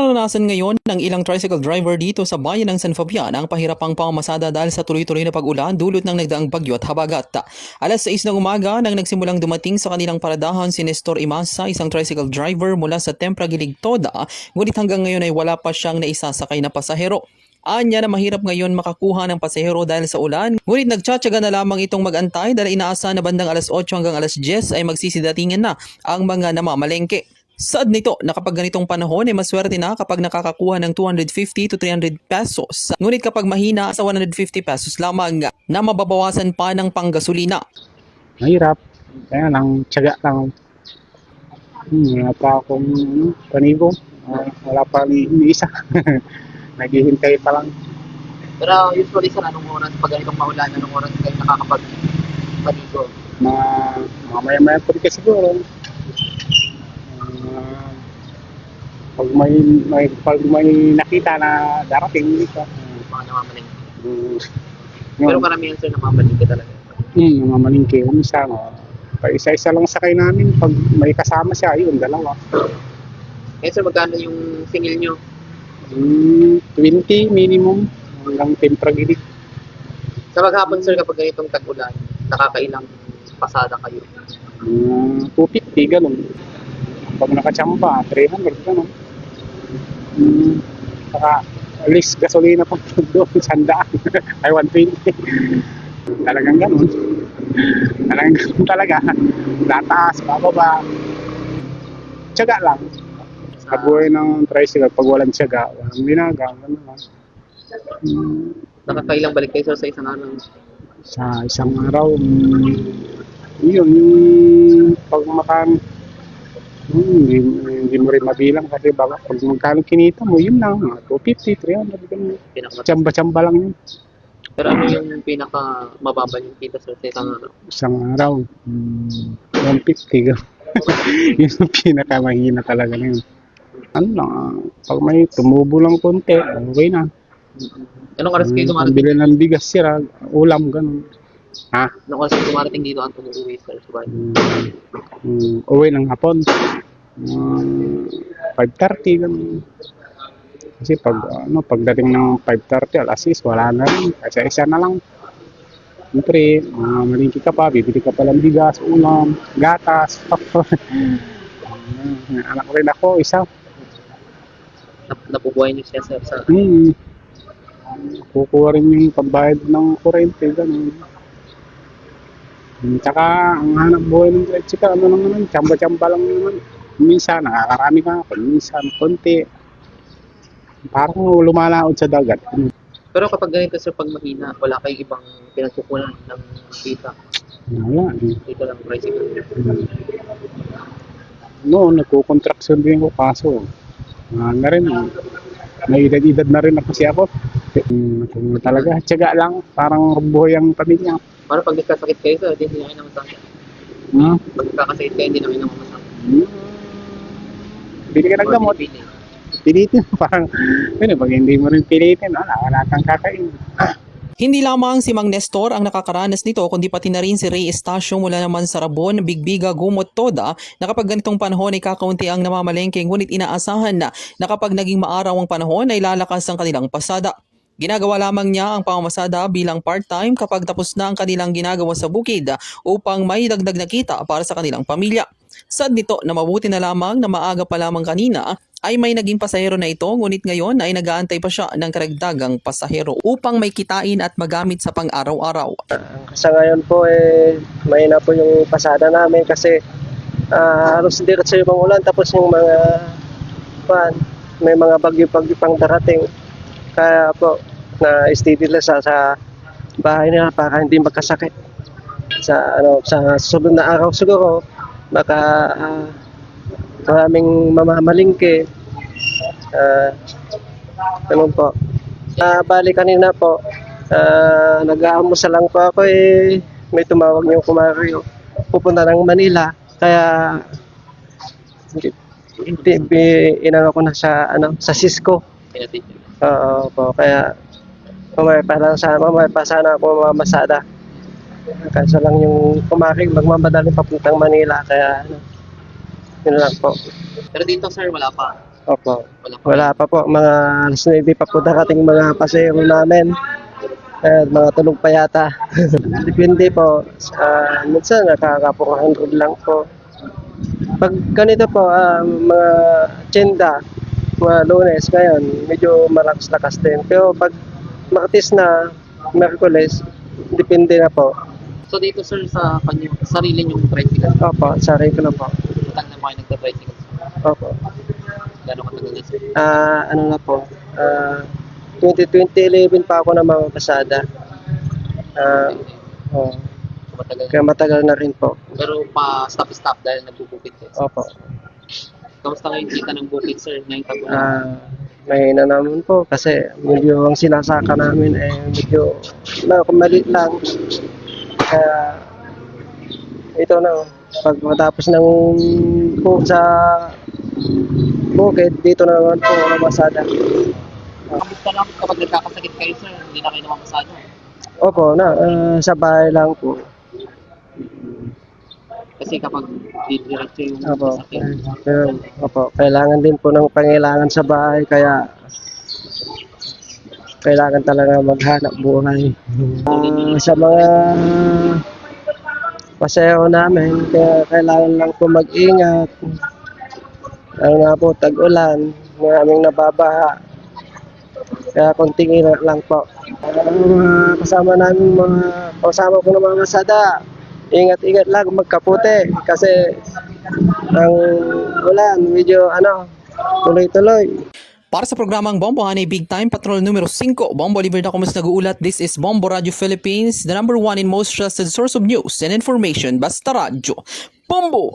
Nararanasan ngayon ng ilang tricycle driver dito sa bayan ng San Fabian ang pahirapang pamamasada dahil sa tuloy-tuloy na pag-ulan dulot ng nagdaang bagyo at habagat. Alas 6 ng umaga nang nagsimulang dumating sa kanilang paradahan si Nestor Imasa, isang tricycle driver mula sa Tempra Gilig Toda, ngunit hanggang ngayon ay wala pa siyang naisasakay na pasahero. Anya na mahirap ngayon makakuha ng pasahero dahil sa ulan, ngunit nagtsatsaga na lamang itong magantay dahil inaasahan na bandang alas 8 hanggang alas 10 ay magsisidatingan na ang mga namamalengke. Saad nito na kapag ganitong panahon ay maswerte na kapag nakakakuha ng 250 to 300 pesos. Ngunit kapag mahina sa 150 pesos lamang na mababawasan pa ng panggasolina. Mahirap. Kaya lang, tiyaga lang. Wala pa akong panigo. Wala pa ni isa. Naghihintay pa lang. Pero usually sa anong oras, pag ganitong maulan, anong oras kayo nakakapag-panigo? Mamaya-maya po rin siguro. Pag may nakita na darating dito. Mga namamalingke. Pero Pero karamihan sir namamalingke talaga. namamalingke. Minsan, isa-isa lang sakay namin. Pag may kasama siya, ayun, dalawa. Eh sir, magkano yung singil nyo? 20 minimum hanggang Tempra Gilig. Sa maghapon sir, kapag ganitong tag-ulan, nakakailang pasada kayo? 250, ganun. Pag nakachamba, 300, ganun. Saka, at least gasolina pa doon, 100. Ay, 120. Talagang ganun. Talagang ganun talaga. Tataas, bababa. Tiyaga lang. Sa buhay ng tricycle, pag walang tiyaga, walang binaga, ganun lang. Nakakailang balik kayo sir sa isang araw? Sa isang araw, yun, yung pagmakan, hindi mo rin mabilang kasi baka pag magkano kinita mo, yun lang, 250, 300, ganun. Tsamba-tsamba lang yun. Pero ano yung pinaka mababa yung kita sir sa isang araw? Isang araw, 150, ganun. Yun yung pinakamahina talaga na yun. Ano lang, pag may tumubo lang konti, okay na. Anong oras kayo dumarating? Bili ng bigas sira, ulam, ganun. Ha? Anong oras kayo dumarating dito ang umuwi sir? Uwi ng hapon. 5:30, ganun. Kasi pagdating ng 5:30, alas 6, wala na rin. Kasi isa na lang. Siyempre, malingki ka pa, bibili ka pa lang bigas, ulam, gatas. Anak rin ako, isa. Napubuhay niyo siya sir sa... Kukuha rin yung pambayad ng kurente, gano'n. Tsaka, ang hanap buhay ng tricycle, ano lang naman, tsamba-tsamba lang naman. Minsan, nakakarami ka, minsan, konti. Parang lumalaod sa dagat. Pero kapag ganito sir, pag mahina, wala kayong ibang pinagkukunan ng kita? Wala. Dito lang tricycle. Noon, nagkukontraksyon din ko, kaso, na rin, may edad-edad na rin ako siya ako. Talaga, tiyaga lang, parang buhay ang pamilya. Para pag nagkasakit kayo sir, hindi na kayo namamasakit. Pag nagkakasakit kayo, hindi na kayo namamasakit. Pili ka ng gamot. Pilitin, parang, pag hindi mo rin pilitin, wala kang kakain. Hindi lamang si Mang Nestor ang nakakaranas nito kundi pati na rin si Ray Estacio mula naman sa Rabon, Bigbiga, Gumot, Toda na kapag ganitong panahon ay kakaunti ang namamalengke ngunit inaasahan na kapag naging maaraw ang panahon ay lalakas ang kanilang pasada. Ginagawa lamang niya ang pamamasada bilang part-time kapag tapos na ang kanilang ginagawa sa bukid upang may dagdag na kita para sa kanilang pamilya. Sad nito na mabuti na lamang na maaga pa lamang kanina ay may naging pasahero na ito ngunit ngayon ay nag-aantay pa siya ng karagdagang pasahero upang may kitain at magamit sa pang-araw-araw. Sa ngayon po may na po yung pasada namin kasi halos diretso yung ulan tapos yung mga may mga bagyo-bagyo pang darating. Kaya po na-steady lang sa bahay nila para hindi magkasakit. Sa susunod na araw siguro baka maraming mamamalingke. Ganun po. Bali kanina po, nag-aamusa lang po ako may tumawag niyong kumari pupunta ng Manila. Kaya inano ko na sa Cisco. Oo po, kaya mamaya pa sana ako mamamasada. Kaso lang yung kumari magmamadali papuntang Manila, kaya yun lang po. Pero dito sir, wala pa. Opo. Wala pa. Wala pa po. Mga alas 9 pa po darating mga pasero namin. Mga tulog pa yata. Depende po. Minsan nakaka 400 lang po. Pag ganito po, mga tiyenda, mga Lunes ngayon, medyo malakas-lakas din. Pero pag Martes na, Merkules, depende na po. So dito sir sa kanyo, sarili niyong tricycle. Opo, sarili ko na po. Matagal na mo kayo nagta-tricycle. Opo. Gano'ng katagal na sir? Ano na po, 2011 pa ako na mga pasada. Oh, So, matagal. kaya matagal na rin po. Pero pa stop-stop dahil nagbubukid kayo. Opo. Kamusta ngayon kita ng bukid sir ngayong tagulan? Mahina naman po kasi medyo ang sinasaka namin medyo maliit lang. Kaya ito na, pag matapos ng sa bukid, dito na naman po ang masada. Kamusta lang kapag nagkakasakit kayo sir, hindi na kayo namamasyado. Opo, sa bahay lang po. Kasi kapag didiretso yung Opo. sakit, Opo, kailangan din po ng pangailangan sa bahay kaya kailangan talaga maghanap buhay. Sa mga paseo namin, kaya kailangan lang po mag-ingat. Ano nga po, tag-ulan, maraming nababaha. Kaya konting ingat lang po. Kasama ko ng mga masada. Ingat-ingat lang, magkaputi. Kasi ang ulan, medyo tuloy-tuloy. Para sa programang Bombo Hanay Big Time Patrol numero 5, Bombo Oliver na kumus nag-uulat. This is Bombo Radio Philippines, the #1 in most trusted source of news and information. Basta radyo. Bombo!